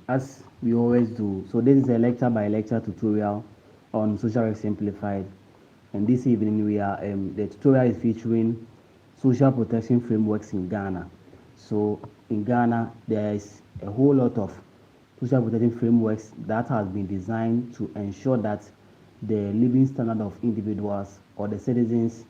As we always do, so this is a lecture by lecture tutorial on Social Work Simplified, and this evening the tutorial is featuring social protection frameworks in Ghana. So in Ghana, there is a whole lot of social protection frameworks that has been designed to ensure that the living standard of individuals or the citizens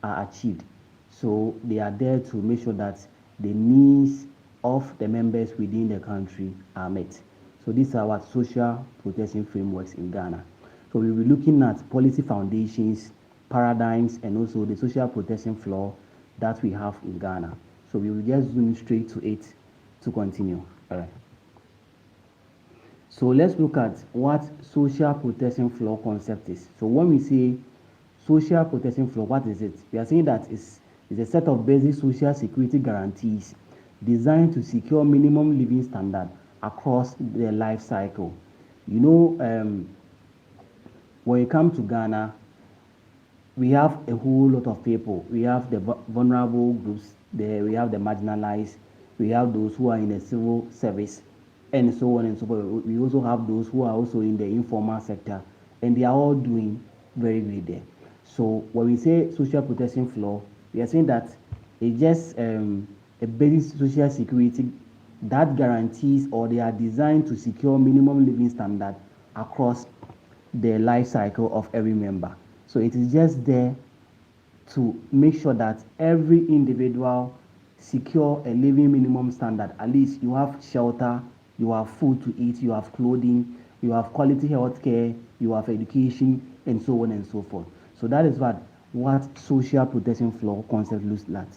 are achieved. So they are there to make sure that the needs of the members within the country are met. So these are what social protection frameworks in Ghana. So we'll be looking at policy foundations, paradigms, and also the social protection flaw that we have in Ghana. So we will just zoom straight to it to continue. All right. So let's look at what social protection flaw concept is. So when we say social protection flaw, what is it? We are saying that it's a set of basic social security guarantees designed to secure minimum living standard across the life cycle. You know, when you come to Ghana, we have a whole lot of people. We have the vulnerable groups, we have the marginalized, we have those who are in the civil service, and so on and so forth. We also have those who are also in the informal sector, and they are all doing very great there. So when we say social protection flaw, we are saying that it's just a basic social security that guarantees or they are designed to secure minimum living standard across the life cycle of every member. So it is just there to make sure that every individual secure a living minimum standard. At least you have shelter, you have food to eat, you have clothing, you have quality health care, you have education, and so on and so forth. So that is what social protection flaw concept looks like.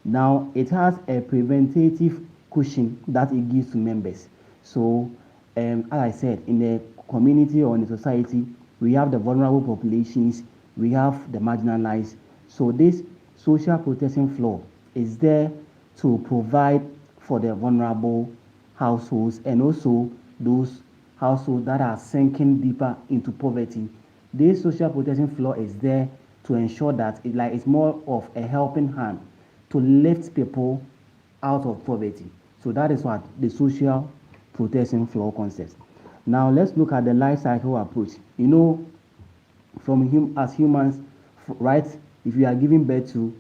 Now it has a preventative cushion that it gives to members. So as I said, in the community or in the society, we have the vulnerable populations, we have the marginalized. So this social protection flaw is there to provide for the vulnerable households and also those households that are sinking deeper into poverty. This social protection flaw is there to ensure that it's more of a helping hand to lift people out of poverty. So that is what the social protection flaw concept. Now let's look at the life cycle approach. You know, as humans, right? If we are giving birth to,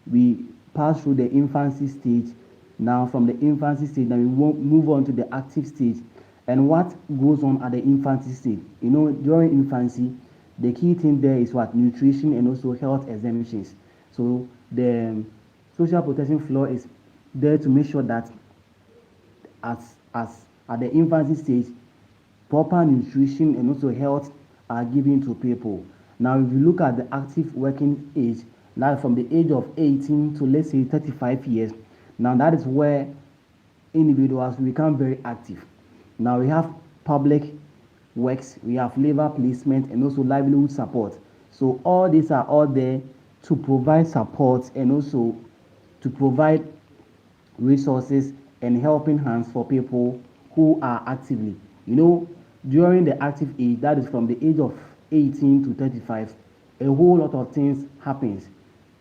we pass through the infancy stage. Now from the infancy stage, then we move on to the active stage. And what goes on at the infancy stage? You know, during infancy, the key thing there is what? Nutrition and also health exemptions. So the social protection flaw is there to make sure that as at the infancy stage, proper nutrition and also health are given to people. Now, if you look at the active working age, now from the age of 18 to let's say 35 years, now that is where individuals become very active. Now we have public works, we have labor placement and also livelihood support. So all these are all there to provide support and also to provide resources and helping hands for people who are actively, you know, during the active age, that is from the age of 18 to 35, a whole lot of things happens.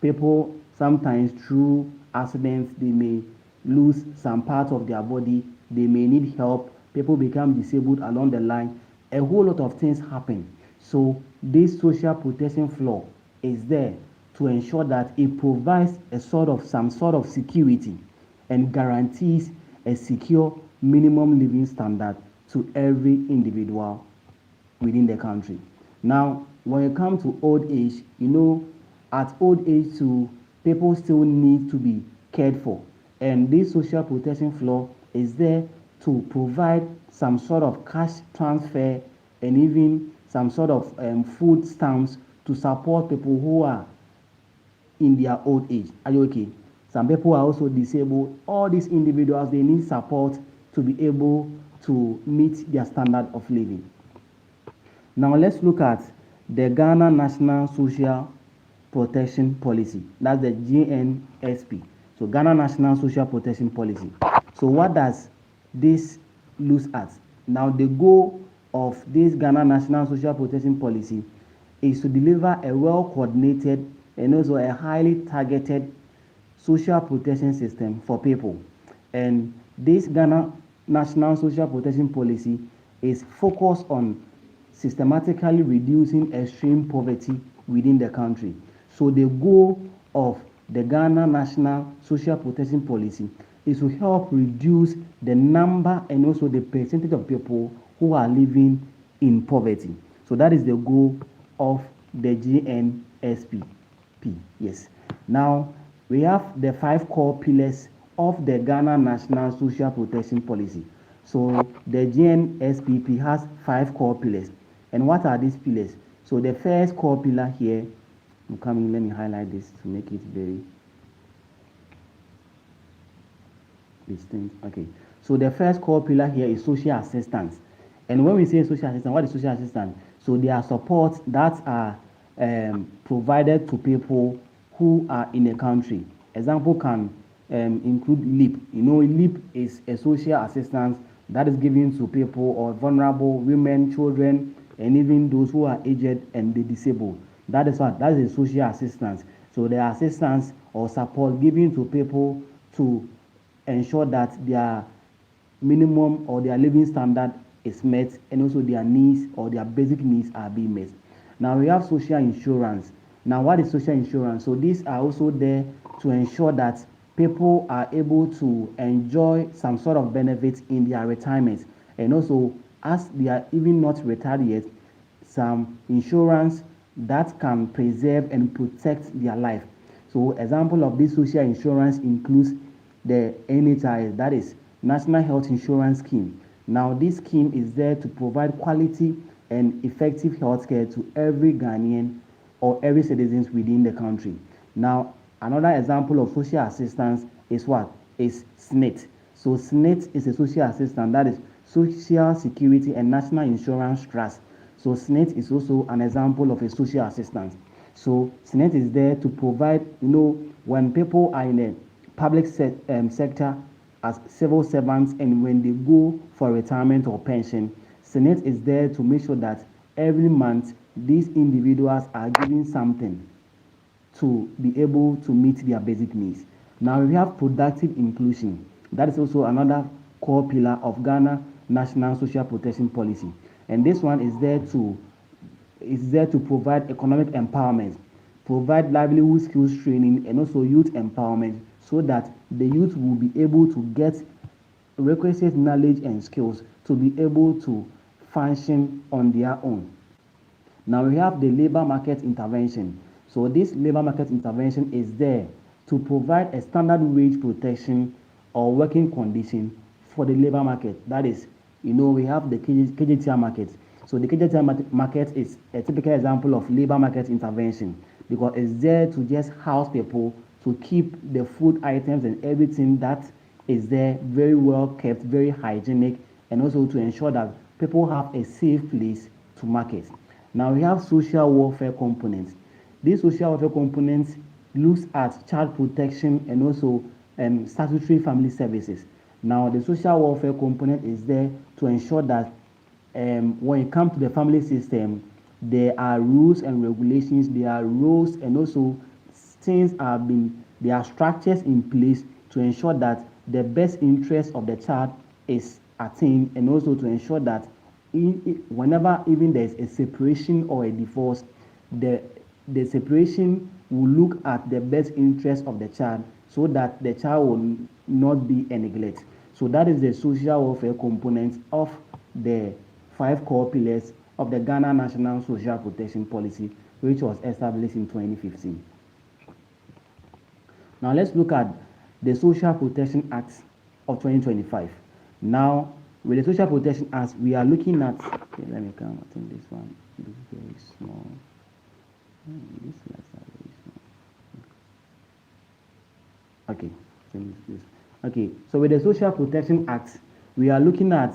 People sometimes through accidents, they may lose some part of their body, they may need help, people become disabled along the line, a whole lot of things happen. So this social protection flaw is there to ensure that it provides some sort of security and guarantees a secure minimum living standard to every individual within the country. Now, when you come to old age, you know, at old age too, people still need to be cared for. And this social protection flaw is there to provide some sort of cash transfer and even some sort of food stamps to support people who are in their old age. Are you okay? Some people are also disabled. All these individuals, they need support to be able to meet their standard of living. Now let's look at the Ghana National Social Protection Policy. That's the GNSP. So Ghana National Social Protection Policy. So what does this look at? Now the goal of this Ghana National Social Protection Policy is to deliver a well-coordinated and also a highly targeted social protection system for people. And this Ghana national social protection policy is focused on systematically reducing extreme poverty within the country. So the goal of the Ghana National Social Protection Policy is to help reduce the number and also the percentage of people who are living in poverty. So that is the goal of the GNSPP. Yes. Now we have the 5 core pillars of the Ghana National Social Protection Policy. So the GNSPP has 5 core pillars. And what are these pillars? So the first core pillar here, let me highlight this to make it very distinct. Okay. So the first core pillar here is social assistance. And when we say social assistance, what is social assistance? So there are supports that are provided to people who are in a country. Example can include LEAP. You know, LEAP is a social assistance that is given to people or vulnerable women, children, and even those who are aged and the disabled. That is a social assistance. So the assistance or support given to people to ensure that their minimum or their living standard is met, and also their needs or their basic needs are being met. Now we have social insurance. Now what is social insurance? So these are also there to ensure that people are able to enjoy some sort of benefits in their retirement, and also as they are even not retired yet, some insurance that can preserve and protect their life. So example of this social insurance includes the NHIS, that is National Health Insurance Scheme. Now this scheme is there to provide quality and effective healthcare to every Ghanaian or every citizen within the country. Now another example of social assistance is what? Is SNIT. So SNIT is a social assistance, that is Social Security and National Insurance Trust. So SNIT is also an example of a social assistance. So SNIT is there to provide, when people are in a public sector as civil servants, and when they go for retirement or pension, SNIT is there to make sure that every month these individuals are given something to be able to meet their basic needs. Now we have productive inclusion. That is also another core pillar of Ghana National Social Protection Policy. And this one is there to provide economic empowerment, provide livelihood skills training, and also youth empowerment, so that the youth will be able to get requisite knowledge and skills to be able to function on their own. Now we have the labor market intervention. So this labor market intervention is there to provide a standard wage protection or working condition for the labor market. That is, we have the KJTR market. So the KJTR market is a typical example of labor market intervention, because it's there to just house people, to keep the food items and everything that is there very well kept, very hygienic, and also to ensure that people have a safe place to market. Now we have social welfare components. This social welfare component looks at child protection and also statutory family services. Now the social welfare component is there to ensure that when it comes to the family system, there are rules and regulations, there are rules, and also there are structures in place to ensure that the best interest of the child is attained, and also to ensure that whenever even there's a separation or a divorce, the separation will look at the best interest of the child, so that the child will not be a neglect. So that is the social welfare component of the 5 core pillars of the Ghana National Social Protection Policy, which was established in 2015. Now let's look at the Social Protection Act of 2025. Now, with the Social Protection Act, we are looking at, let me count, I think this one is very small. These slides are very small. Okay, okay. So with the Social Protection Act, we are looking at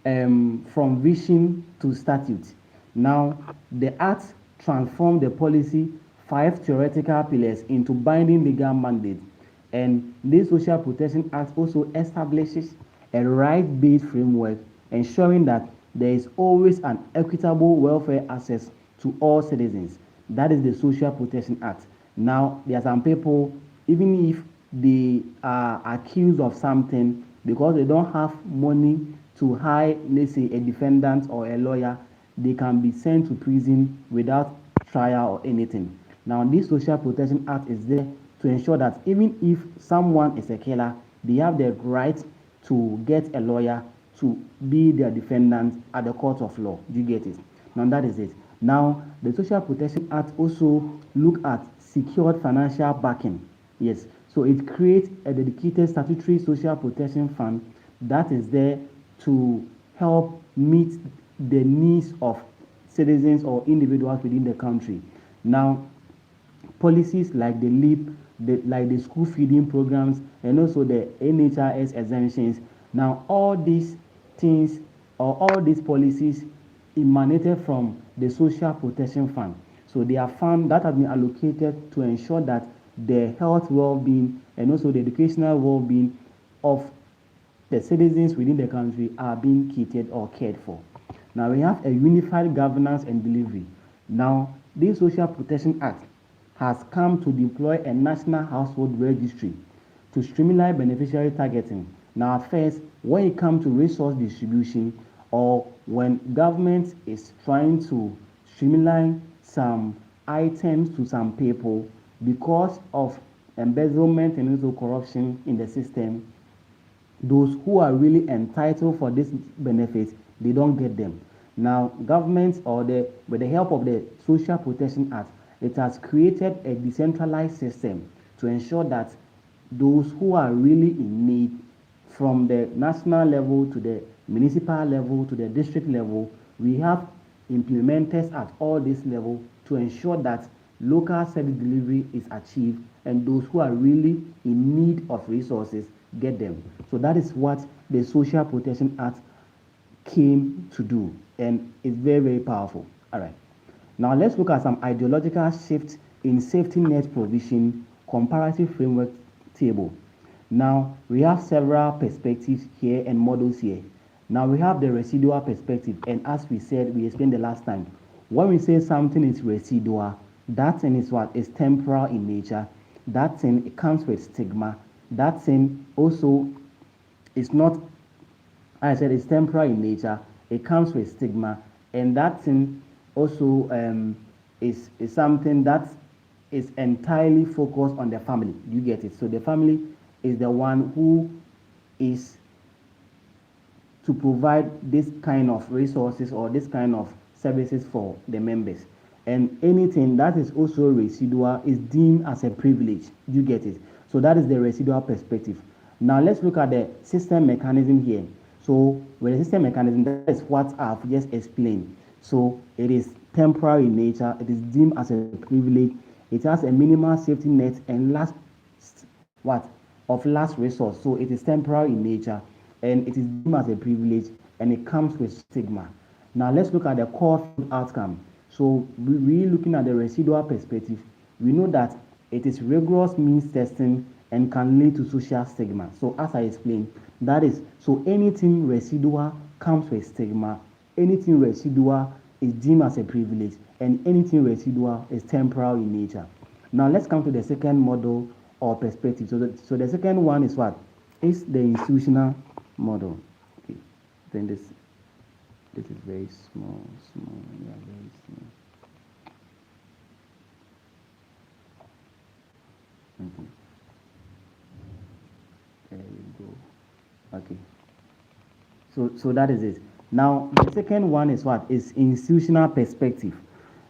from vision to statute. Now, the Act transformed the policy 5 theoretical pillars into binding legal mandates, and this Social Protection Act also establishes a right-based framework, ensuring that there is always an equitable welfare access to all citizens. That is the Social Protection Act. Now, there are some people, even if they are accused of something, because they don't have money to hire, let's say, a defendant or a lawyer, they can be sent to prison without trial or anything. Now, this Social Protection Act is there to ensure that even if someone is a killer, they have the right to get a lawyer to be their defendant at the court of law. Do you get it? Now, that is it. Now, the Social Protection Act also look at secured financial backing. Yes, so it creates a dedicated statutory social protection fund that is there to help meet the needs of citizens or individuals within the country. Now, policies like the LEAP, like the school feeding programs, and also the NHIS exemptions. Now, all these things or all these policies emanated from the Social Protection Fund. So they are fund that has been allocated to ensure that the health well-being and also the educational well-being of the citizens within the country are being catered or cared for. Now we have a unified governance and delivery. Now, this Social Protection Act has come to deploy a national household registry to streamline beneficiary targeting. Now, at first, when it comes to resource distribution or when government is trying to streamline some items to some people because of embezzlement and also corruption in the system, those who are really entitled for this benefit, they don't get them. Now, government with the help of the Social Protection Act, it has created a decentralized system to ensure that those who are really in need, from the national level to the municipal level to the district level, we have implementers at all this level to ensure that local service delivery is achieved and those who are really in need of resources get them. So that is what the Social Protection Act came to do, and it's very, very powerful. All right. Now let's look at some ideological shifts in safety net provision comparative framework table. Now we have several perspectives here and models here. Now we have the residual perspective, and as we said, we explained the last time, when we say something is residual, that thing is what is temporal in nature. That thing, it comes with stigma. That thing also is not, I said, it's temporal in nature. It comes with stigma, and that thing also is something that is entirely focused on the family. You get it? So the family is the one who is to provide this kind of resources or this kind of services for the members. And anything that is also residual is deemed as a privilege. You get it? So that is the residual perspective. Now let's look at the system mechanism here. So with the system mechanism, that is what I've just explained. So it is temporary in nature. It is deemed as a privilege. It has a minimal safety net and last resource. So it is temporary in nature and it is deemed as a privilege and it comes with stigma. Now let's look at the core outcome. So we're looking at the residual perspective. We know that it is rigorous means testing and can lead to social stigma. So as I explained, that is, so anything residual comes with stigma. Anything residual is deemed as a privilege, and anything residual is temporal in nature. Now let's come to the second model or perspective. So the second one is what? Is the institutional model. Okay. Then this is very small, yeah, very small. Okay. There we go. Okay. So that is it. Now the second one is what? Is institutional perspective.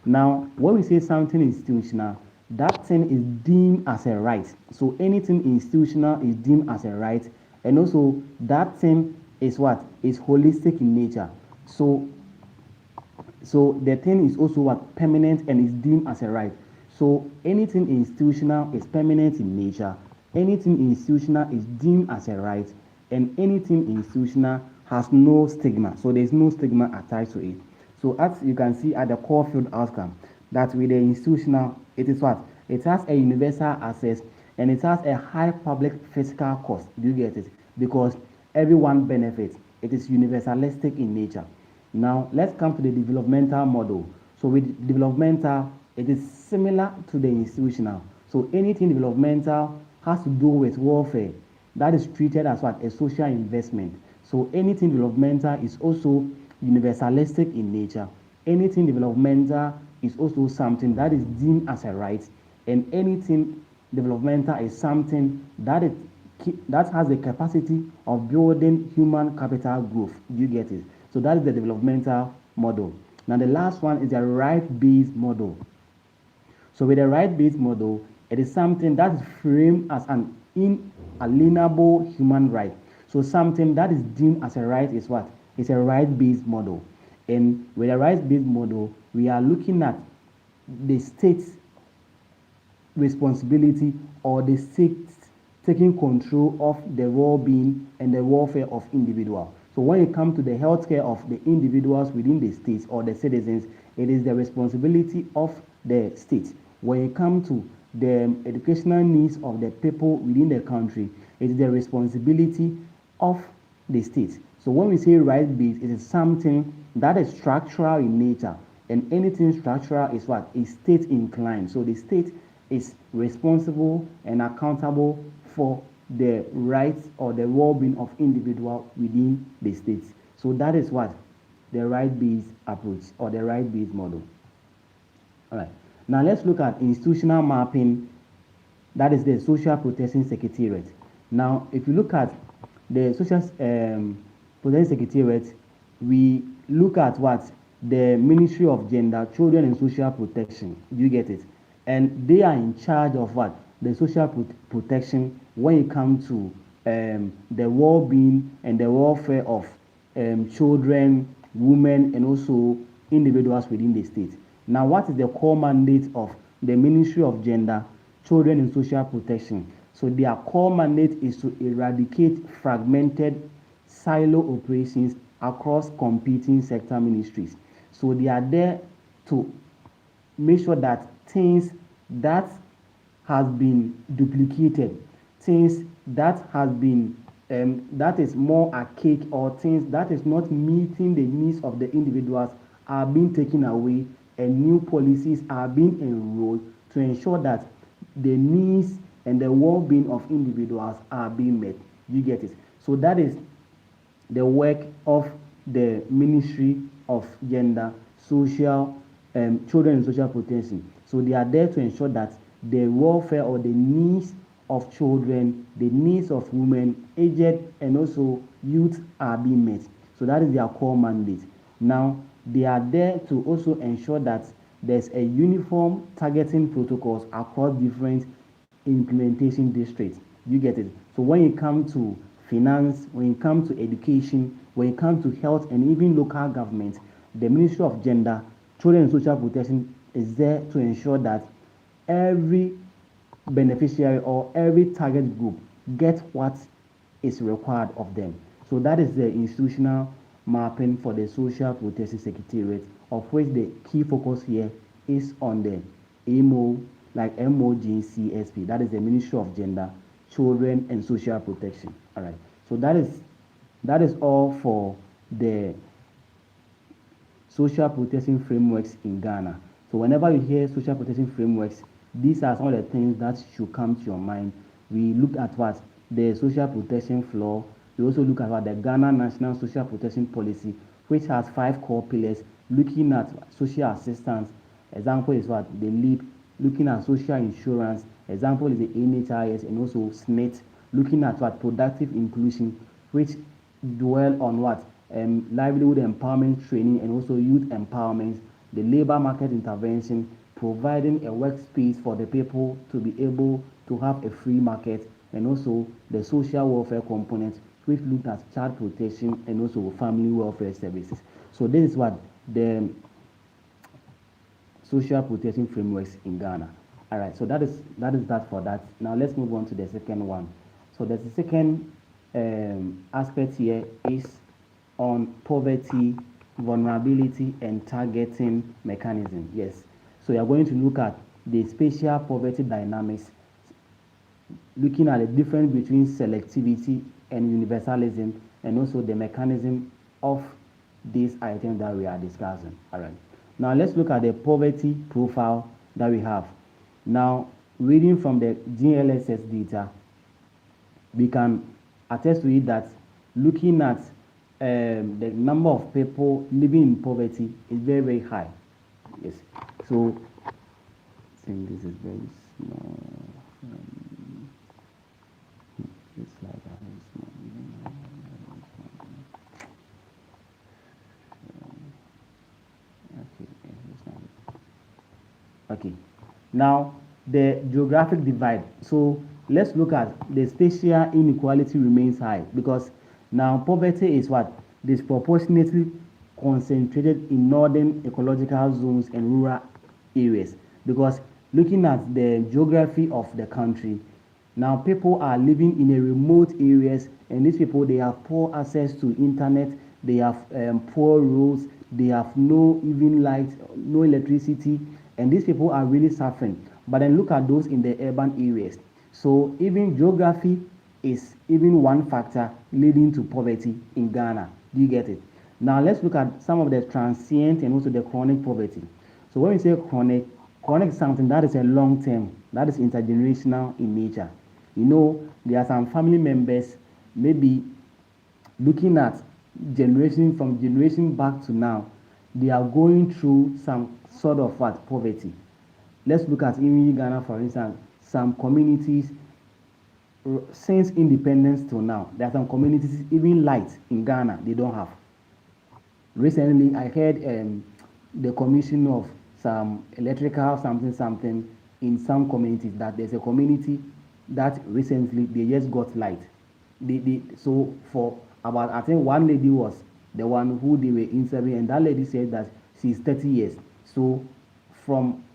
Now when we say something institutional, that thing is deemed as a right. So anything institutional is deemed as a right, and also that thing is what? Is holistic in nature. So the thing is also what? Permanent and is deemed as a right. So anything institutional is permanent in nature. Anything institutional is deemed as a right, and anything institutional has no stigma. So there is no stigma attached to it. So as you can see at the core field outcome, that with the institutional, it is what? It has a universal access and it has a high public fiscal cost. Do you get it? Because everyone benefits. It is universalistic in nature. Now let's come to the developmental model. So with developmental, it is similar to the institutional. So anything developmental has to do with welfare. that is treated as what? A social investment. So anything developmental is also universalistic in nature. Anything developmental is also something that is deemed as a right, and anything developmental is something that has the capacity of building human capital growth. You get it? So that is the developmental model. Now the last one is the right-based model. So with the right-based model, it is something that is framed as an inalienable human right. So something that is deemed as a right is what? It's a right-based model. And with a right-based model, we are looking at the state's responsibility, or the state taking control of the well-being and the welfare of individuals. So when it comes to the healthcare of the individuals within the states or the citizens, it is the responsibility of the state. When it comes to the educational needs of the people within the country, it is the responsibility of the state. So when we say right-based, it is something that is structural in nature, and anything structural is what? Is state inclined. So the state is responsible and accountable for the rights or the well-being of individuals within the state. So that is what? The right-based approach or the right-based model. All right. Now let's look at institutional mapping. That is the Social Protection Secretariat. Now, if you look at the Social Protection Secretariat, we look at what? The Ministry of Gender, Children and Social Protection. You get it? And they are in charge of what? The social protection when it comes to the well-being and the welfare of children, women, and also individuals within the state. Now, what is the core mandate of the Ministry of Gender, Children and Social Protection? So their core mandate is to eradicate fragmented silo operations across competing sector ministries. So they are there to make sure that things that has been duplicated, things that has been that is more archaic, or things that is not meeting the needs of the individuals are being taken away, and new policies are being enrolled to ensure that the needs and the well-being of individuals are being met. You get it? So that is the work of the Ministry of Gender, Social, Children and Social Protection. So they are there to ensure that the welfare or the needs of children, the needs of women, aged, and also youth are being met. So that is their core mandate. Now, they are there to also ensure that there's a uniform targeting protocols across different implementation districts. You get it? So when it comes to finance, when it comes to education, when it comes to health, and even local government, the Ministry of Gender, Children and Social Protection is there to ensure that every beneficiary or every target group gets what is required of them. So that is the institutional mapping for the Social Protection Secretariat, of which the key focus here is on the MO, like MOGCSP, that is the Ministry of Gender, Children and Social Protection. All right. So that is all for the social protection frameworks in Ghana. So whenever you hear social protection frameworks, these are some of the things that should come to your mind. We look at what? The social protection floor. We also look at what? The Ghana National Social Protection Policy, which has 5 core pillars, looking at social assistance. Example is what? The LEAP. Looking at social insurance. Example is the NHIS, and also SNIT. Looking at what? Productive inclusion, which dwell on what? Livelihood empowerment training, and also youth empowerment. The labor market intervention, providing a workspace for the people to be able to have a free market, and also the social welfare component, which looked at child protection and also family welfare services. So this is what the social protection frameworks in Ghana. All right, so that is that for that. Now let's move on to the second one. So the second aspect here is on poverty, vulnerability, and targeting mechanism. Yes, so we are going to look at the spatial poverty dynamics, looking at the difference between selectivity and universalism, and also the mechanism of these items that we are discussing. All right, now let's look at the poverty profile that we have. Now, reading from the GLSS data, we can attest to it that looking at the number of people living in poverty is very, very high. Yes. So I think this is very small. This slide is very small. Okay. Now the geographic divide. So let's look at the spatial inequality remains high because now poverty is what disproportionately concentrated in northern ecological zones and rural areas. Because looking at the geography of the country, now people are living in a remote areas, and these people they have poor access to internet, they have poor roads, they have no even light, no electricity, and these people are really suffering. But then look at those in the urban areas. So even geography is even one factor leading to poverty in Ghana. Do you get it? Now let's look at some of the transient and also the chronic poverty. So when we say chronic, chronic is something that is a long term, that is intergenerational in nature. You know, there are some family members, maybe looking at generation from generation back to now, they are going through some sort of what poverty. Let's look at in Ghana, for instance, some communities since independence till now, there are some communities, even light in Ghana, they don't have. Recently, I heard the commission of some electrical something in some communities that there's a community that recently they just got light. So for about, I think one lady was the one who they were interviewing, and that lady said that she's 30 years. So from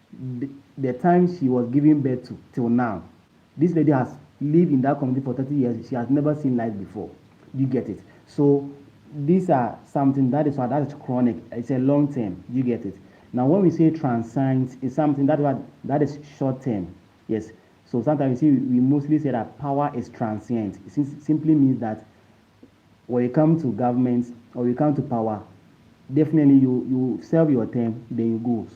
the time she was giving birth to till now, this lady has lived in that community for 30 years. She has never seen light before. You get it? So these are something that is chronic. It's a long term. You get it? Now when we say transient, it's something that is short term. Yes. So sometimes you see we mostly say that power is transient. It simply means that when you come to government or you come to power, definitely you serve your term, then you go.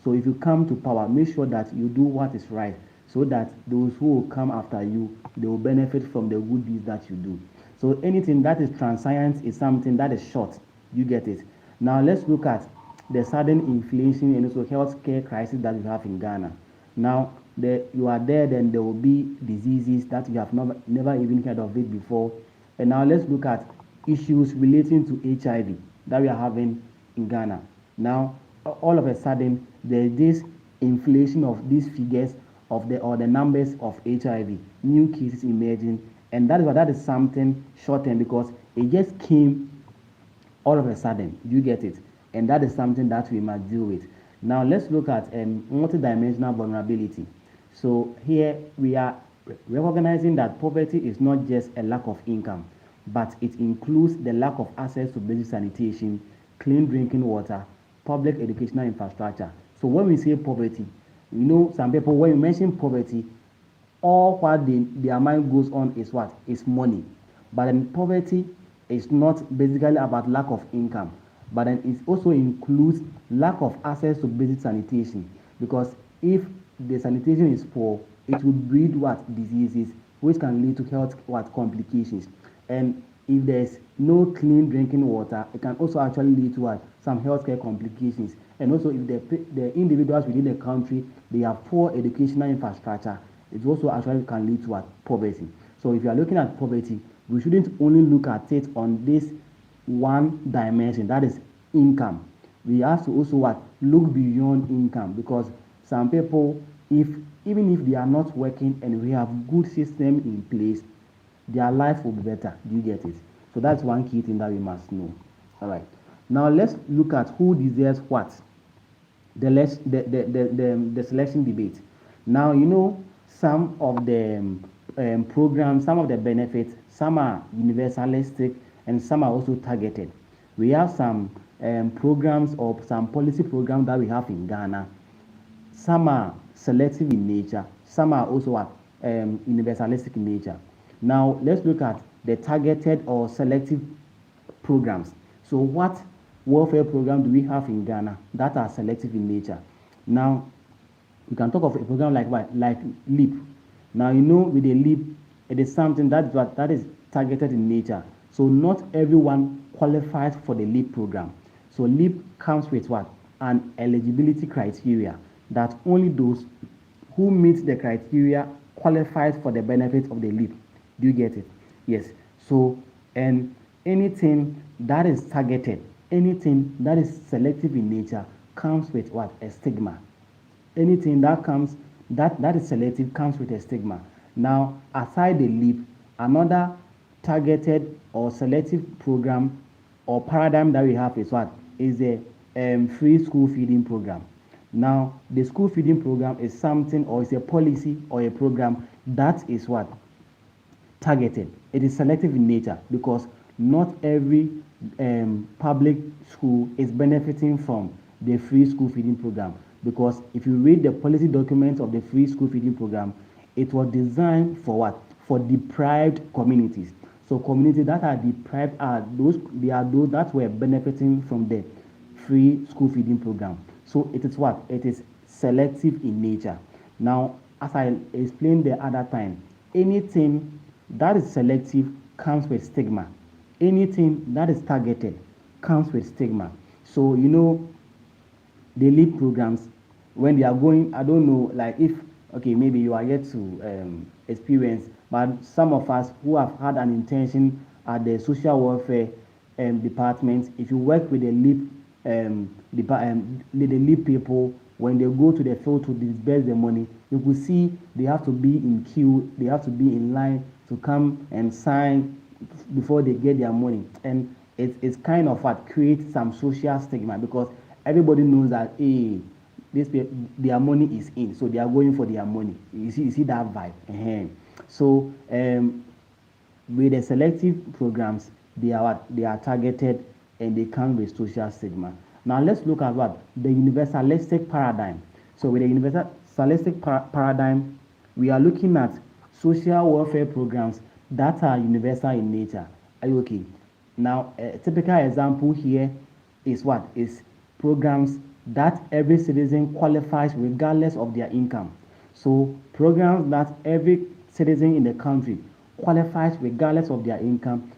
So if you come to power, make sure that you do what is right, so that those who will come after you, they will benefit from the good deeds that you do. So anything that is transient is something that is short. You get it? Now let's look at the sudden inflation and also healthcare crisis that we have in Ghana. Now you are there, then there will be diseases that you have never even heard of it before. And now let's look at issues relating to HIV that we are having in Ghana. Now all of a sudden there is this inflation of these figures of the numbers of HIV, new cases emerging, and that is something short term because it just came all of a sudden. You get it? And that is something that we must deal with. Now let's look at multidimensional vulnerability. So here we are recognizing that poverty is not just a lack of income, but it includes the lack of access to basic sanitation, clean drinking water, public educational infrastructure. So when we say poverty, you know, some people, when you mention poverty, all what their mind goes on is what? Is money. But then poverty is not basically about lack of income, but then it also includes lack of access to basic sanitation. Because if the sanitation is poor, it will breed what? Diseases, which can lead to health what? Complications. And if there's no clean drinking water, it can also actually lead to what? Some healthcare complications. And also if the individuals within the country, they have poor educational infrastructure, it also actually can lead to what? Poverty. So if you are looking at poverty, we shouldn't only look at it on this one dimension, that is income. We have to also what? Look beyond income, because some people, even if they are not working and we have good system in place, their life will be better. Do you get it? So that's one key thing that we must know. All right. Now let's look at who deserves what. The selection debate. Now you know some of the programs, some of the benefits, some are universalistic and some are also targeted. We have some programs or some policy programs that we have in Ghana. Some are selective in nature, some are also universalistic in nature. Now let's look at the targeted or selective programs. So what welfare program do we have in Ghana that are selective in nature? Now we can talk of a program like what? Like LEAP. Now you know with the LEAP, It is something that is targeted in nature. So not everyone qualifies for the LEAP program. So LEAP comes with what? An eligibility criteria that only those who meet the criteria qualifies for the benefit of the LEAP. Do you get it? Yes. So, and anything that is targeted, anything that is selective in nature comes with what? A stigma. Anything that is selective comes with a stigma. Now, aside the LEAP, another targeted or selective program or paradigm that we have is what? Is a free school feeding program. Now, the school feeding program is something, or is a policy or a program that is what? Targeted. It is selective in nature because not every public school is benefiting from the free school feeding program. Because if you read the policy documents of the free school feeding program, it was designed for what? For deprived communities. So communities that are deprived are those that were benefiting from the free school feeding program. So it is what? It is selective in nature. Now, as I explained the other time, anything that is selective comes with stigma. Anything that is targeted comes with stigma. So the LEAP programs, when they are going, I don't know, like if, okay, maybe you are yet to experience, but some of us who have had an intention at the social welfare department, if you work with the LEAP the LEAP people, when they go to the field to disburse the money, you could see they have to be in queue, they have to be in line to come and sign before they get their money. And it's kind of what creates some social stigma because everybody knows that their money is in, so they are going for their money. You see that vibe. So with the selective programs, they are targeted and they come with social stigma. Now let's look at what? The universalistic paradigm. So with the universalistic paradigm, we are looking at social welfare programs that are universal in nature. Are you okay? Now, a typical example here is what? Is programs that every citizen qualifies regardless of their income. So programs that every citizen in the country qualifies regardless of their income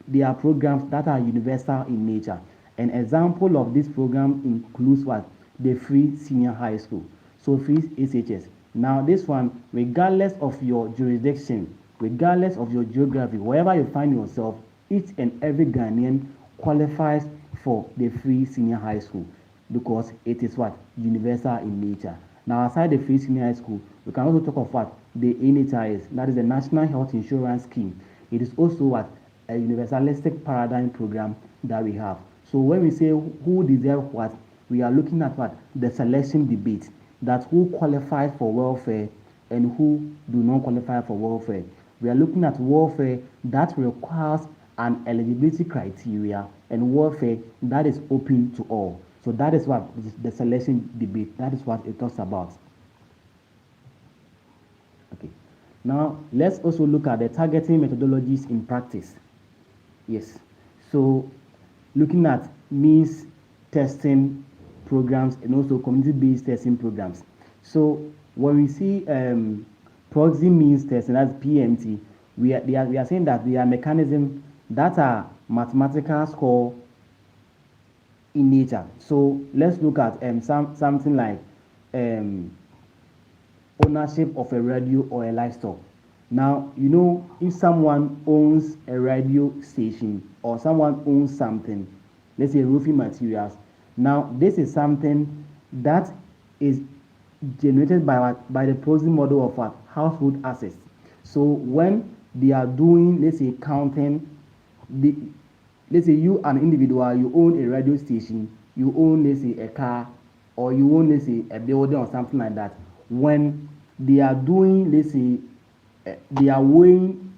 they are programs that are universal in nature. An example of this program includes what? The free senior high school. So free SHS. Now this one, regardless of your jurisdiction, regardless of your geography, wherever you find yourself, each and every Ghanaian qualifies for the free senior high school because it is what? Universal in nature. Now aside the free senior high school, we can also talk of what? The NHIS, that is the National Health Insurance Scheme. It is also what? A universalistic paradigm program that we have. So when we say who deserves what, we are looking at what? The selection debate, that who qualifies for welfare and who do not qualify for welfare. We are looking at welfare that requires an eligibility criteria and welfare that is open to all. So that is what the selection debate, that is what it talks about. Okay. Now let's also look at the targeting methodologies in practice. Yes. So looking at means testing programs and also community-based testing programs. So when we see proxy means testing, that's PMT, we are saying that they are mechanisms that are mathematical score in nature. So let's look at something like ownership of a radio or a livestock. Now, if someone owns a radio station or someone owns something, let's say roofing materials, now this is something that is generated by the proxy model of what? Household assets. So when they are doing, let's say, counting, let's say you, an individual, you own a radio station, you own, let's say, a car, or you own, let's say, a building or something like that. When they are doing, let's say, they are weighing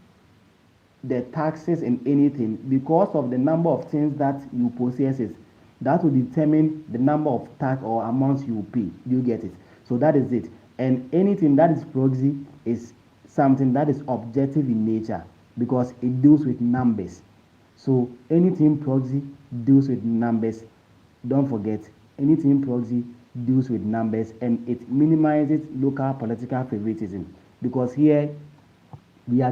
the taxes and anything because of the number of things that you possess, that will determine the number of tax or amounts you pay. You get it? So that is it. And anything that is proxy is something that is objective in nature because it deals with numbers. So anything proxy deals with numbers. Don't forget, anything proxy deals with numbers and it minimizes local political favoritism because here we are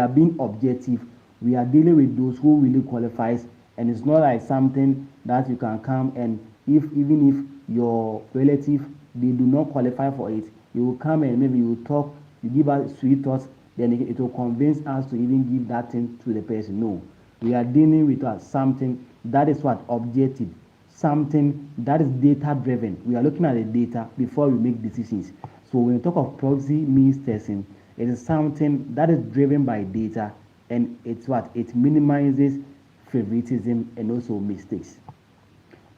being objective. We are dealing with those who really qualifies, and it's not like something that you can come and even if your relative they do not qualify for it, you will come and maybe you will talk, you give us sweet thoughts, then it will convince us to even give that thing to the person. No, we are dealing with something that is what objective, something that is data driven. We are looking at the data before we make decisions. So when we talk of proxy means testing, it is something that is driven by data, and it's what it minimizes favoritism and also mistakes.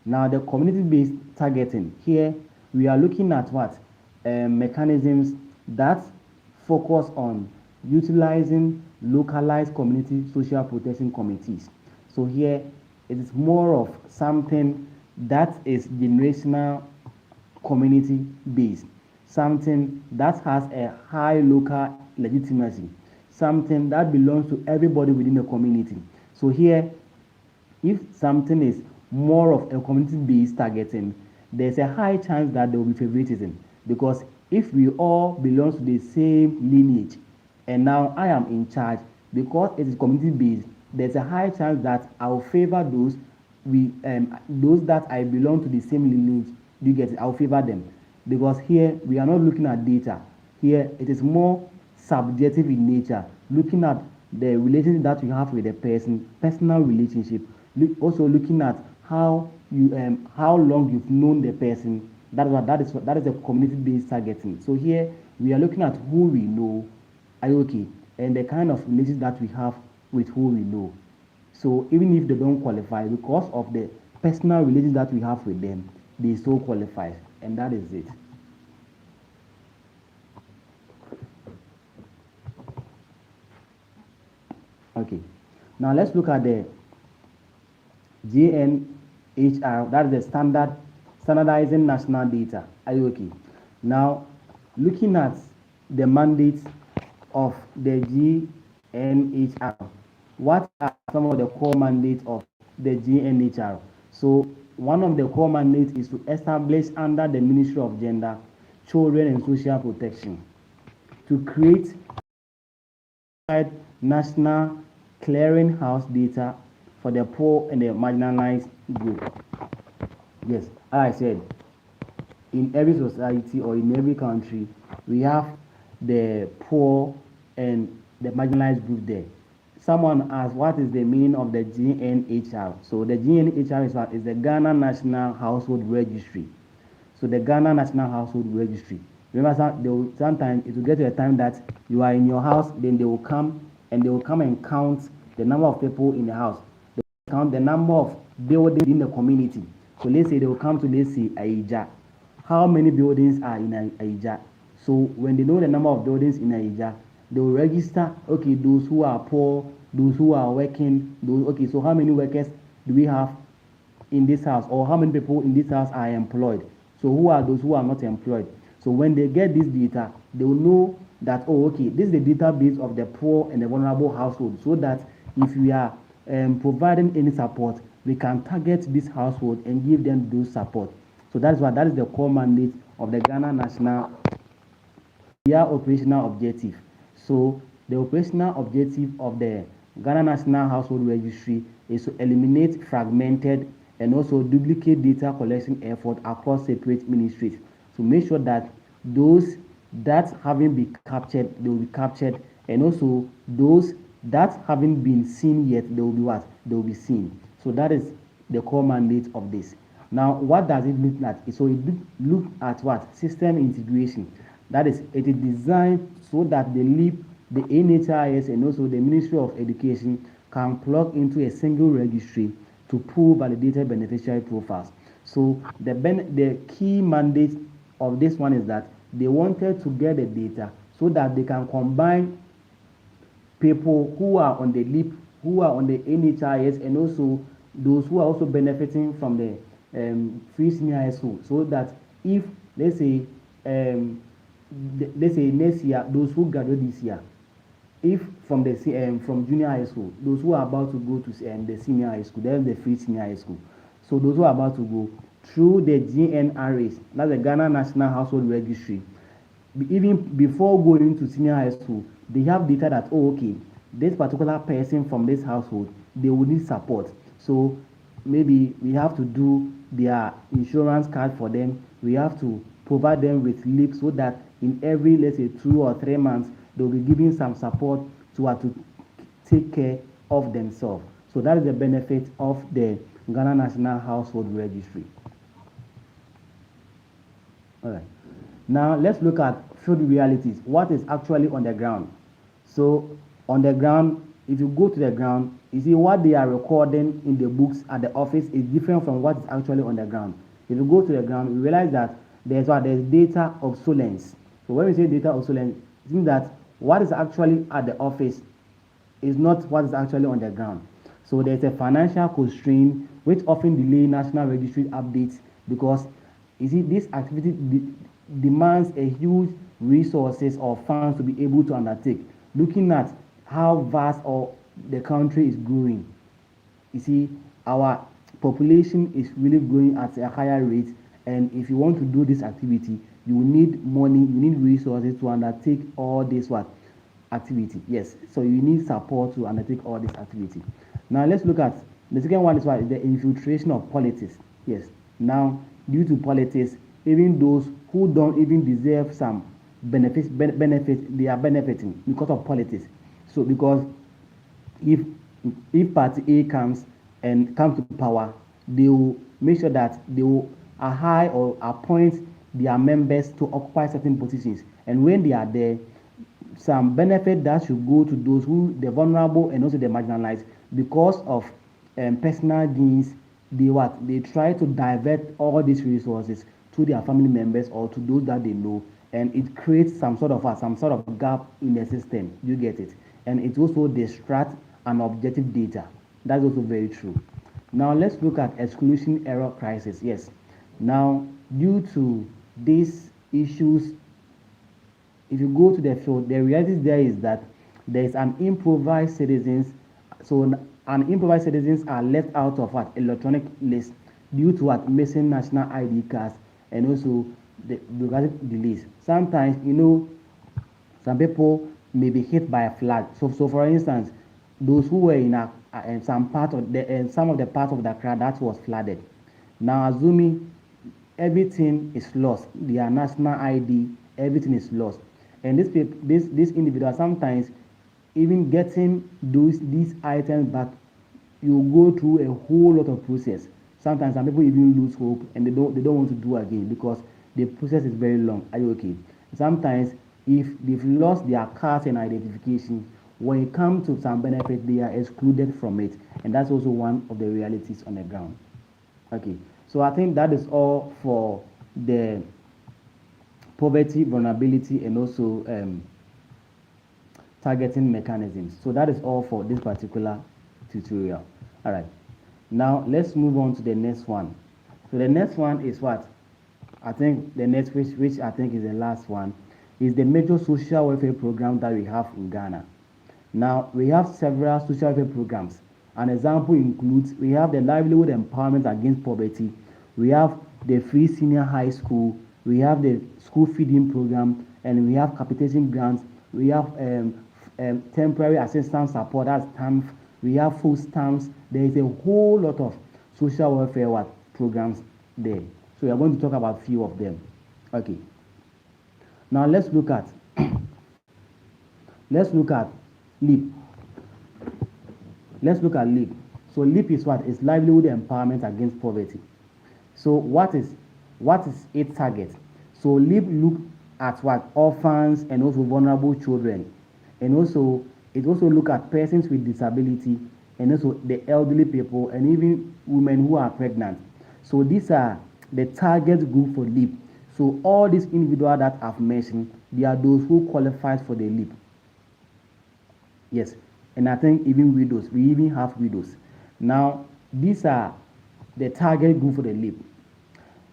Now the community-based targeting, here we are looking at what mechanisms that focus on utilizing localized community social protection committees. So here it is more of something that is generational community based, something that has a high local legitimacy, something that belongs to everybody within the community. So here, if something is more of a community-based targeting, there's a high chance that there will be favoritism, because if we all belong to the same lineage and now I am in charge, because it is community-based, there's a high chance that I'll favor those that I belong to the same lineage. Do you get it? I'll favor them, because here we are not looking at data. Here it is more subjective in nature, looking at the relationship that you have with the person, personal relationship. Also looking at how long you've known the person. That is a community-based targeting. So here we are looking at who we know, okay, and the kind of relationship that we have with who we know. So even if they don't qualify, because of the personal relationship that we have with them, they still qualify, and that is it. Okay, now let's look at the GNHR, that is the standardizing national data, IOK. Now, looking at the mandates of the GNHR, what are some of the core mandates of the GNHR? So, one of the core mandates is to establish under the Ministry of Gender, Children and Social Protection, to create national clearinghouse data for the poor and the marginalized group. Yes, as I said, in every society or in every country, we have the poor and the marginalized group there. Someone asked, what is the meaning of the GNHR? So the GNHR is the Ghana National Household Registry. So the Ghana National Household Registry. Remember, sometimes it will get to a time that you are in your house, then they will come and count the number of people in the house. They will count the number of buildings in the community. So let's say they will come to, let's say, Aija. How many buildings are in Aija? So when they know the number of buildings in Aija, they will register, okay, those who are poor, those who are working, okay, so how many workers do we have in this house, or how many people in this house are employed? So who are those who are not employed? So when they get this data, they will know that, oh, okay, this is the database of the poor and the vulnerable household, so that if we are providing any support, we can target this household and give them those support. So that is the core mandate of the Ghana National operational objective. So the operational objective of the Ghana National Household Registry is to eliminate fragmented and also duplicate data collection effort across separate ministries. To make sure that those that haven't been captured, they will be captured, and also those that haven't been seen yet, they will be what? They will be seen. So that is the core mandate of this. Now, what does it look at? So it looks at what? System integration. That is, it is designed so that the LEAP, the NHIS, and also the Ministry of Education can plug into a single registry to pull validated beneficiary profiles. So the key mandate of this one is that they wanted to get the data so that they can combine people who are on the LEAP, who are on the NHIS, and also those who are also benefiting from the free senior high school, so that if let's say next year, those who graduate this year, if from the from junior high school, those who are about to go to the senior high school, then the free senior high school, so those who are about to go through the GNRAs, that's the Ghana National Household Registry, even before going to senior high school, they have data that, oh, okay, this particular person from this household, they will need support. So maybe we have to do their insurance card for them. We have to provide them with leave so that in every, let's say, 2 or 3 months, they'll be giving some support to take care of themselves. So that is the benefit of the Ghana National Household Registry. All right. Now let's look at field realities. What is actually on the ground? So on the ground, if you go to the ground, you see what they are recording in the books at the office is different from what is actually on the ground. If you go to the ground, you realize that there's data obsolescence. So when we say data obsolescence, it means that what is actually at the office is not what is actually on the ground. So there's a financial constraint which often delay national registry updates because you see this activity demands a huge resources or funds to be able to undertake. Looking at how vast or the country is growing, you see our population is really growing at a higher rate, and if you want to do this activity, you need money, you need resources to undertake all this activity. Yes, so you need support to undertake all this activity. Now let's look at the second one is what the infiltration of politics. Yes, now due to politics, even those who don't even deserve some benefit, they are benefiting because of politics. So because if party A comes to power, they will make sure that they will hire or appoint their members to occupy certain positions, and when they are there, some benefit that should go to those who the vulnerable and also the marginalized because of personal gains. They try to divert all these resources to their family members or to those that they know, and it creates some sort of gap in the system. You get it? And it also distracts an objective data. That's also very true. Now let's look at exclusion error crisis. Yes. Now due to these issues, if you go to the field, the reality there is that there is an improvised citizens. So improvised citizens are left out of electronic list due to missing national ID cards and also the bureaucratic delays. Sometimes some people may be hit by a flood. So for instance, those who were in some of the parts of the crowd that was flooded. Now assuming everything is lost, their national ID, everything is lost, and this individual sometimes even getting these items back, you go through a whole lot of process. Sometimes some people even lose hope and they don't want to do again because the process is very long. Are you okay? Sometimes if they've lost their cards and identification, when it comes to some benefit, they are excluded from it, and that's also one of the realities on the ground. Okay, so I think that is all for the poverty, vulnerability, and also targeting mechanisms. So that is all for this particular tutorial. All right, now let's move on to the next one. So the next one is what I think the next which I think is the last one is the major social welfare program that we have in Ghana. Now we have several social welfare programs. An example includes we have the livelihood empowerment against poverty, we have the free senior high school, we have the school feeding program, and we have capitation grants, we have temporary assistance support, that's TAMF, we have food stamps. There is a whole lot of social welfare programs there. So we are going to talk about a few of them. Okay. Now let's look at LEAP. Let's look at LEAP. So LEAP is what? It's livelihood empowerment against poverty. So what is its target? So LEAP look at what? Orphans and also vulnerable children. And also it also look at persons with disability and also the elderly people and even women who are pregnant. So these are the target group for LEAP. So all these individuals that I've mentioned, they are those who qualify for the LEAP. Yes, and I think even widows, we even have widows. Now, these are the target group for the LEAP.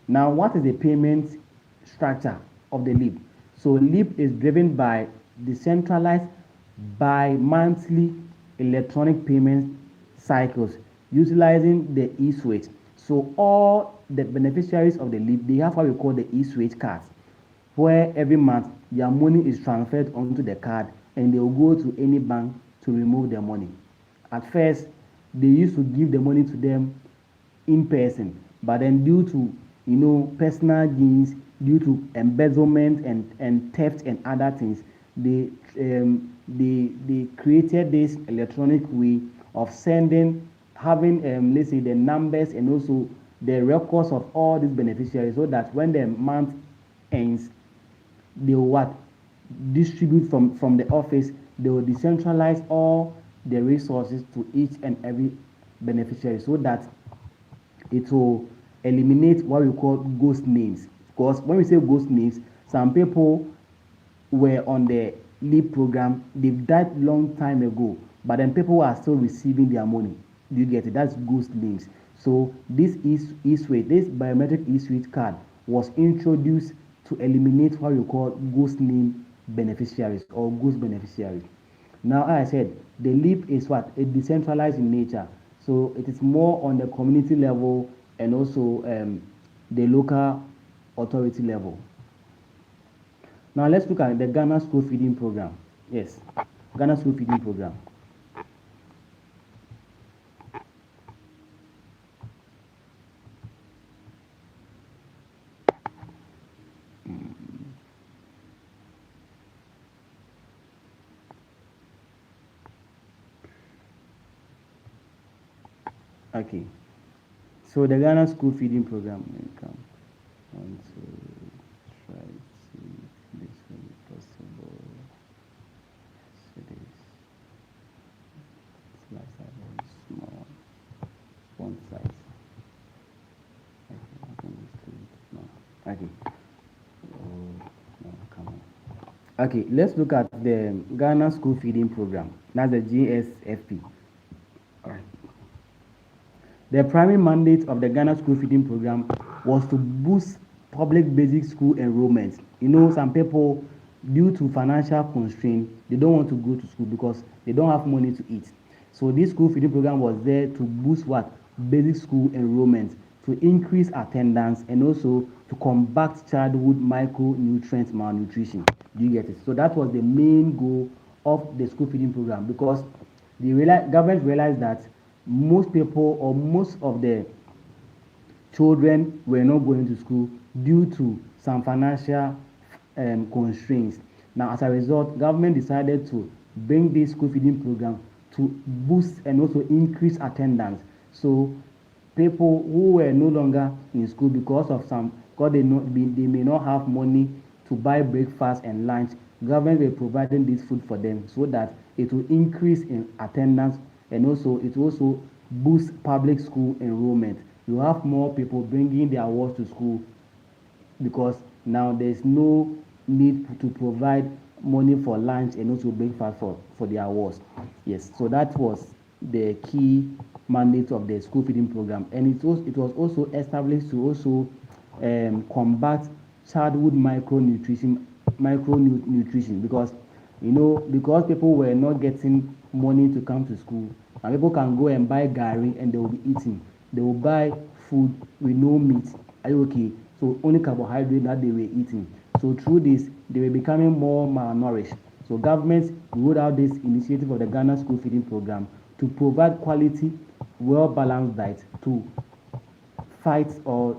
Now, what is the payment structure of the LEAP? So LEAP is driven by decentralized bi-monthly electronic payment cycles utilizing the e-switch. So all the beneficiaries of the LEAP, they have what we call the e-switch cards. where every month their money is transferred onto the card and they will go to any bank to remove their money. At first, they used to give the money to them in person, but then due to personal gains, due to embezzlement and theft and other things, they created this electronic way of sending, having let's say the numbers and also the records of all these beneficiaries, so that when the month ends, they will what distribute from the office. They will decentralize all the resources to each and every beneficiary, so that it will eliminate what we call ghost names. Because when we say ghost names, some people were on the leave program, they've died long time ago, but then people are still receiving their money. Do you get it? That's ghost names. So this e-switch, this biometric e-switch card was introduced to eliminate what we call ghost name beneficiaries or ghost beneficiaries. Now, as I said, the leap is what? A decentralized in nature. So it is more on the community level and also the local authority level. Now let's look at the Ghana School Feeding Program. Yes, Ghana School Feeding Program. Okay, so the Ghana School Feeding Program will come on to try to see this will be possible. So this slides are very small, font size. Okay, I think this is no. Okay. Oh, no, come on. Okay, let's look at the Ghana School Feeding Program. That's the GSFP. All right. The primary mandate of the Ghana School Feeding Program was to boost public basic school enrollment. Some people, due to financial constraint, they don't want to go to school because they don't have money to eat. So this school feeding program was there to boost what? Basic school enrollment, to increase attendance, and also to combat childhood micronutrient malnutrition. Do you get it? So that was the main goal of the school feeding program, because the government realized that most people or most of the children were not going to school due to some financial constraints. Now, as a result, government decided to bring this school feeding program to boost and also increase attendance. So people who were no longer in school because they may not have money to buy breakfast and lunch, government were providing this food for them so that it will increase in attendance, and also it will also boost public school enrollment. You have more people bringing their wards to school because now there's no need to provide money for lunch and also breakfast for their wards. Yes, so that was the key mandate of the school feeding program, and it was also established to also combat childhood micronutrition, because because people were not getting money to come to school, and people can go and buy gari and they will be eating. They will buy food with no meat. Are you okay? So only carbohydrate that they were eating. So through this, they were becoming more malnourished. So government rolled out this initiative of the Ghana School Feeding Program to provide quality, well-balanced diet to fight or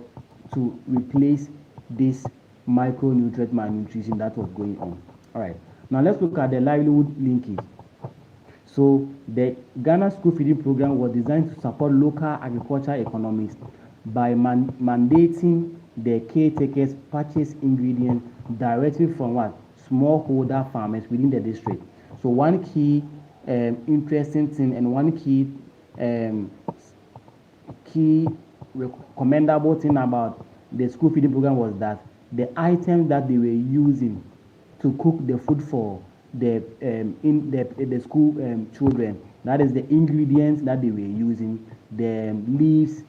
to replace this micronutrient malnutrition that was going on. All right. Now let's look at the livelihood linkage. So the Ghana School Feeding Program was designed to support local agricultural economics by mandating the caretakers purchase ingredients directly from smallholder farmers within the district. So one key interesting thing and one key commendable thing about the school feeding program was that the items that they were using to cook the food for the school children, that is the ingredients that they were using, the leaves,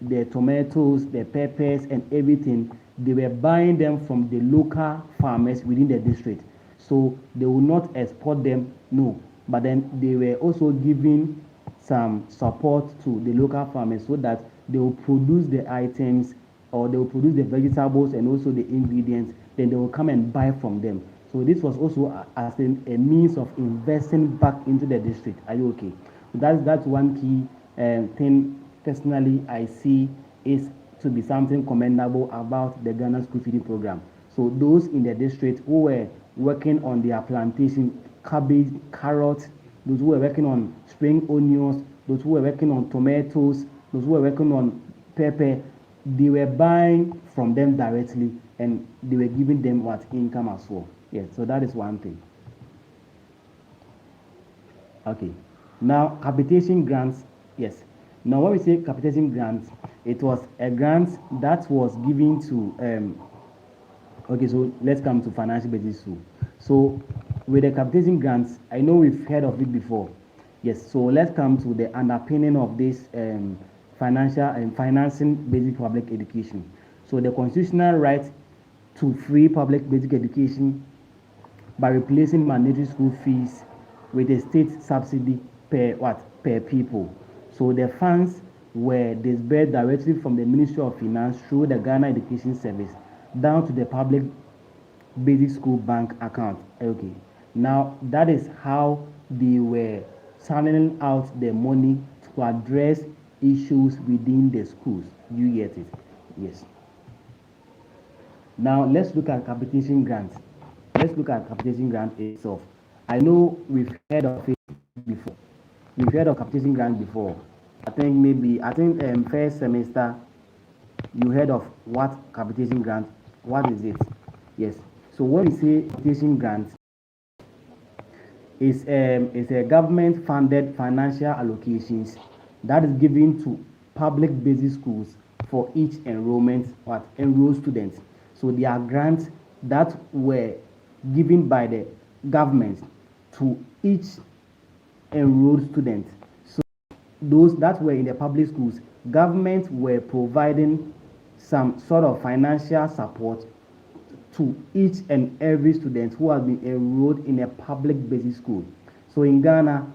the tomatoes, the peppers, and everything, they were buying them from the local farmers within the district. So they will not export them, no, but then they were also giving some support to the local farmers so that they will produce the items or they will produce the vegetables and also the ingredients, then they will come and buy from them. So this was also as a means of investing back into the district. Are you okay? So that's one key thing personally I see is to be something commendable about the Ghana school feeding program. So those in the district who were working on their plantation, cabbage, carrots, those who were working on spring onions, those who were working on tomatoes, those who were working on pepper, they were buying from them directly and they were giving them what income as well. Yes, so that is one thing. Okay. Now capitation grants, yes. Now when we say capitation grants, it was a grant that was given to okay, so let's come to financial basic school. So with the capitation grants, I know we've heard of it before. Yes, so let's come to the underpinning of this financial and financing basic public education. So the constitutional right to free public basic education by replacing mandatory school fees with a state subsidy per pupil. So the funds were disbursed directly from the Ministry of Finance through the Ghana Education Service down to the public basic school bank account. Okay. Now that is how they were channeling out the money to address issues within the schools. You get it? Yes. Now let's look at capitation grants. Let's look at capitation grant itself. I know we've heard of it before. We've heard of capitation grant before. I think first semester you heard of what capitation grant. What is it? Yes. So when we say capitation grant, it's a government funded financial allocations that is given to public basic schools for each enrolled students. So there are grants that were given by the government to each enrolled student. So those that were in the public schools, government were providing some sort of financial support to each and every student who has been enrolled in a public basic school. So in Ghana,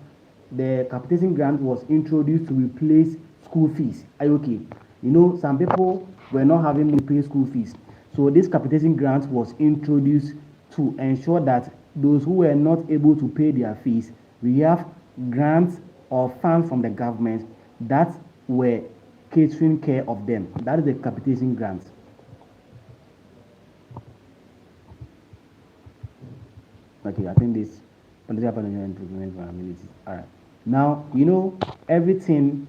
the capitation grant was introduced to replace school fees. Are you okay? You know, some people were not having to pay school fees. So this capitation grant was introduced to ensure that those who were not able to pay their fees, we have grants or funds from the government that were catering care of them. That is the capitation grant. Okay, I think this political management improvement vulnerability. All right. Now, you know, everything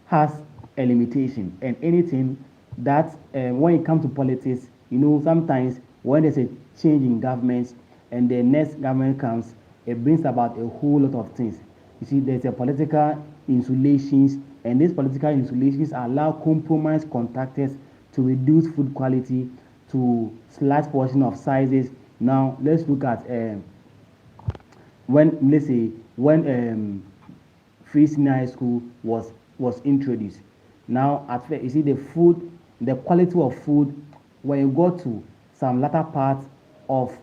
has a limitation, and anything that when it comes to politics, you know, sometimes when there's a change in government and the next government comes, it brings about a whole lot of things. You see, there's a political insulations, and these political insulations allow compromise contractors to reduce food quality, to slash portion of sizes. Now, let's look at when free senior high school was introduced. Now, at first, you see the quality of food, when you go to some latter parts of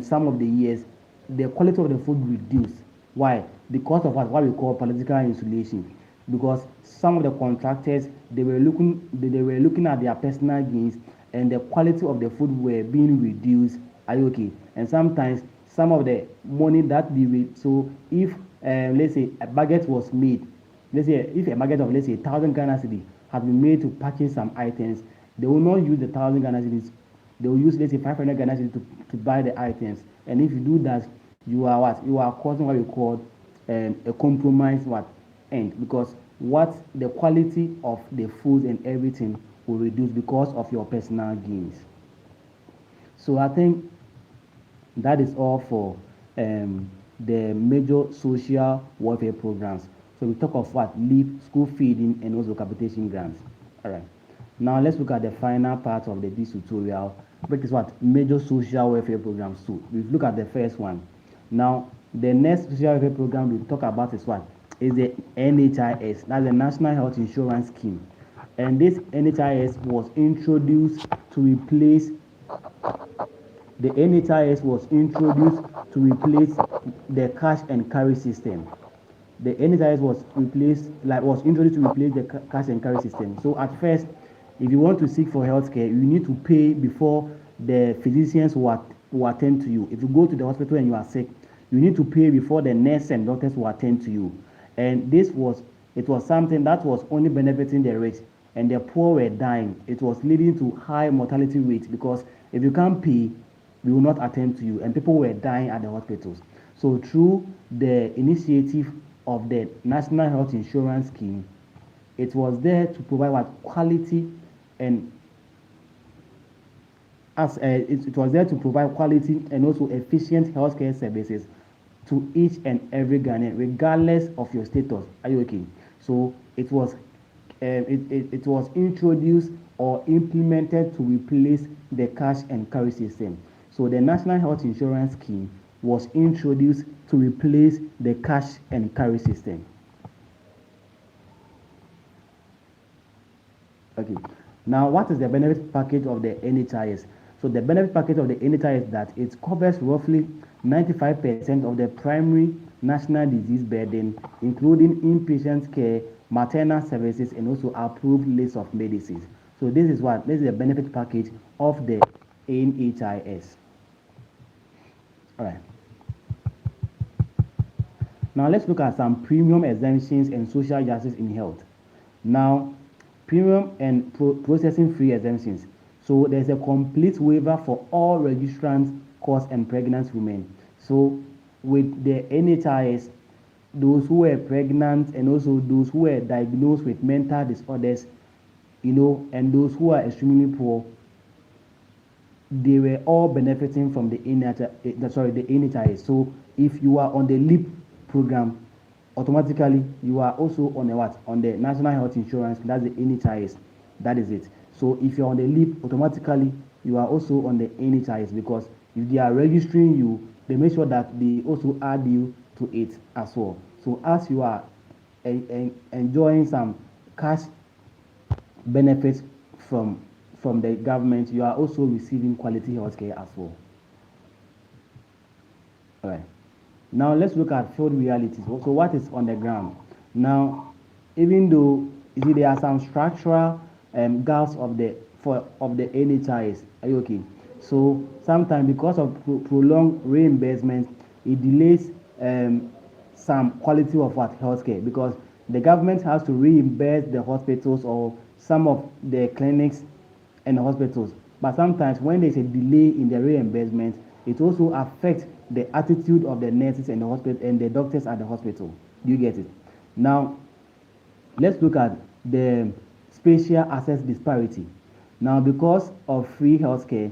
some of the years, the quality of the food reduced. Why? Because of what we call political insulation. Because some of the contractors they were looking at their personal gains, and the quality of the food were being reduced. Are you okay? And sometimes some of the money that so if let's say a budget was made, let's say if a budget of let's say 1,000 Ghana cedi has been made to purchase some items, they will not use the 1,000 Ghana cedis. They will use let's say 500 Ghana cedis to buy the items. And if you do that, you are what? You are causing what we call a compromise end, because the quality of the food and everything will reduce because of your personal gains. So I think that is all for the major social welfare programs. So we talk of what? LEAP, school feeding, and also capitation grants. All right. Now let's look at the final part of this tutorial, which is what? Major social welfare programs. So we look at the first one. Now the next social welfare program we talk about is what? Is the NHIS. That's the National Health Insurance Scheme. And this NHIS was introduced to replace the cash and carry system. The NHIS was introduced to replace the cash and carry system. So at first, If you want to seek for healthcare, you need to pay before the physicians will attend to you. If you go to the hospital and you are sick, you need to pay before the nurse and doctors will attend to you. And it was something that was only benefiting the rich, and the poor were dying. It was leading to high mortality rates because if you can't pay, we will not attend to you, and people were dying at the hospitals. So through the initiative of the National Health Insurance Scheme, it was there to provide what quality and it was there to provide quality and also efficient healthcare services to each and every Ghanaian, regardless of your status. Are you okay? So it was introduced or implemented to replace the cash and carry system. So the National Health Insurance Scheme was introduced to replace the cash and carry system. Okay. Now, what is the benefit package of the NHIS? So the benefit package of the NHIS is that it covers roughly 95% of the primary national disease burden, including inpatient care, maternal services, and also approved list of medicines. So this is the benefit package of the NHIS. All right. Now let's look at some premium exemptions and social justice in health. Now, premium and processing free exemptions. So there's a complete waiver for all registrants, course, and pregnant women. So with the NHIS, those who were pregnant and also those who were diagnosed with mental disorders, and those who are extremely poor, they were all benefiting from the NHIS. So if you are on the LEAP program, automatically you are also on the National Health Insurance. That's the NHIS. That is it. So if you're on the LEAP, automatically you are also on the NHIS, because if they are registering you, they make sure that they also add you to it as well. So as you are enjoying some cash benefits from the government, you are also receiving quality healthcare as well. All right. Now let's look at field realities. So what is on the ground? Now, even though there are some structural gaps of the NHIS, are you okay? So sometimes because of prolonged reimbursement, it delays some quality of healthcare, because the government has to reimburse the hospitals or some of the clinics and the hospitals. But sometimes when there's a delay in the reimbursement, it also affects the attitude of the nurses and the hospital and the doctors at the hospital. Do you get it? Now, let's look at the spatial access disparity. Now, because of free healthcare,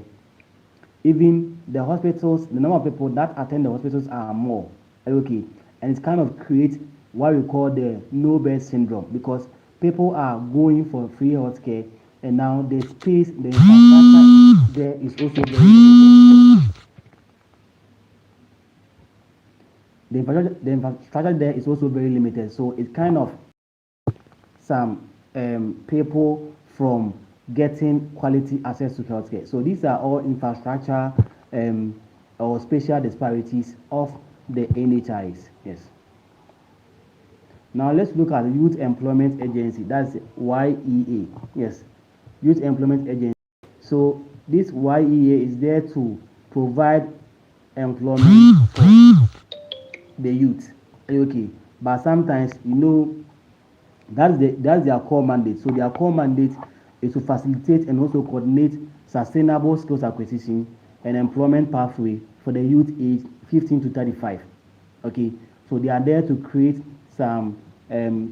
even the hospitals, the number of people that attend the hospitals are more. Okay, and it kind of creates what we call the no bed syndrome, because people are going for free healthcare, and now the space, the infrastructure there is also very limited. The infrastructure there is also very limited, so it kind of some people from getting quality access to healthcare. So these are all infrastructure or spatial disparities of the NHIS. Yes. Now let's look at the Youth Employment Agency. That's YEA. Yes, Youth Employment Agency. So this YEA is there to provide employment for the youth. Okay, but sometimes that's their core mandate. So their core mandate is to facilitate and also coordinate sustainable skills acquisition and employment pathway for the youth aged 15 to 35. Okay, so they are there to create some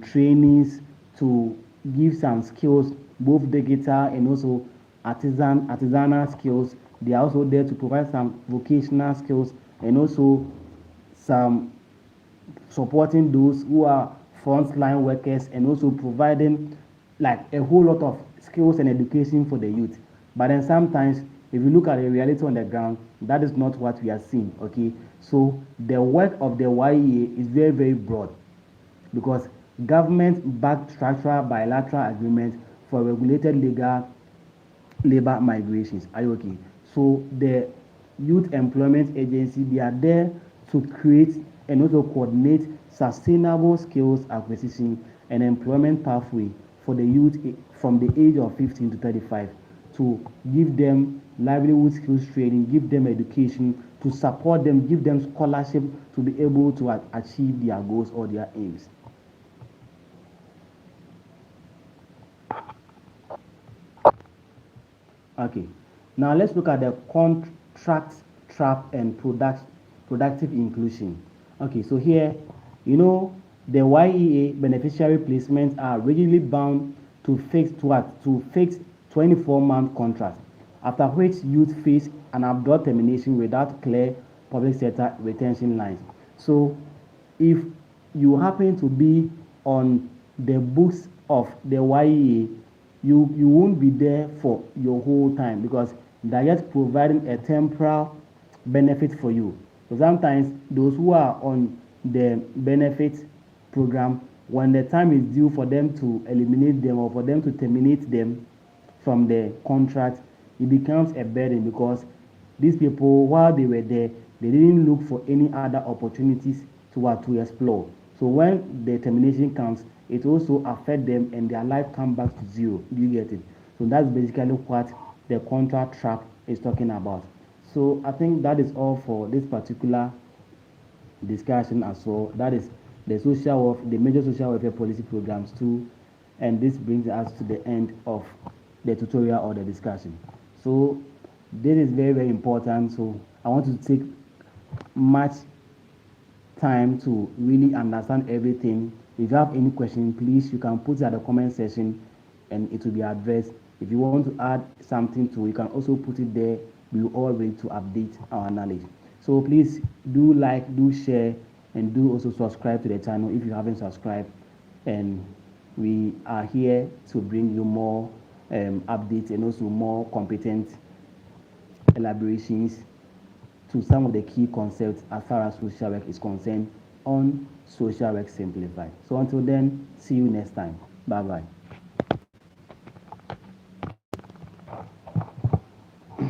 trainings, to give some skills, both digital and also artisanal skills. They are also there to provide some vocational skills and also some supporting those who are frontline workers, and also providing like a whole lot of skills and education for the youth. But then sometimes, if you look at the reality on the ground, that is not what we are seeing. Okay, so the work of the YEA is very, very broad, because government-backed structural bilateral agreement for regulated legal labor migrations. Are you okay? So the Youth Employment Agency, they are there to create and also coordinate sustainable skills acquisition and employment pathway for the youth from the age of 15 to 35 to give them livelihood skills training, give them education, to support them, give them scholarship to be able to achieve their goals or their aims. Okay, now let's look at the contract trap and productive inclusion. Okay, so here, the YEA beneficiary placements are rigidly bound to fixed 24-month contracts, after which youth face an abrupt termination without clear public sector retention lines. So if you happen to be on the books of the YEA, you won't be there for your whole time, because they're just providing a temporal benefit for you. So sometimes those who are on the benefit program, when the time is due for them to eliminate them or for them to terminate them from the contract, it becomes a burden, because these people, while they were there, they didn't look for any other opportunities to explore. So when the termination comes, it also affects them and their life comes back to zero. Do you get it? So that's basically what the contract trap is talking about. So I think that is all for this particular discussion as well. That is the major social welfare policy programs too. And this brings us to the end of the tutorial or the discussion. So this is very, very important. So I want to take much time to really understand everything. If you have any question, please, you can put it at the comment section and it will be addressed. If you want to add something to, you can also put it there. We will all ready to update our knowledge. So please do like, do share, and do also subscribe to the channel if you haven't subscribed. And we are here to bring you more updates and also more competent elaborations to some of the key concepts as far as social work is concerned on Social Work Simplified. So until then, see you next time. Bye-bye.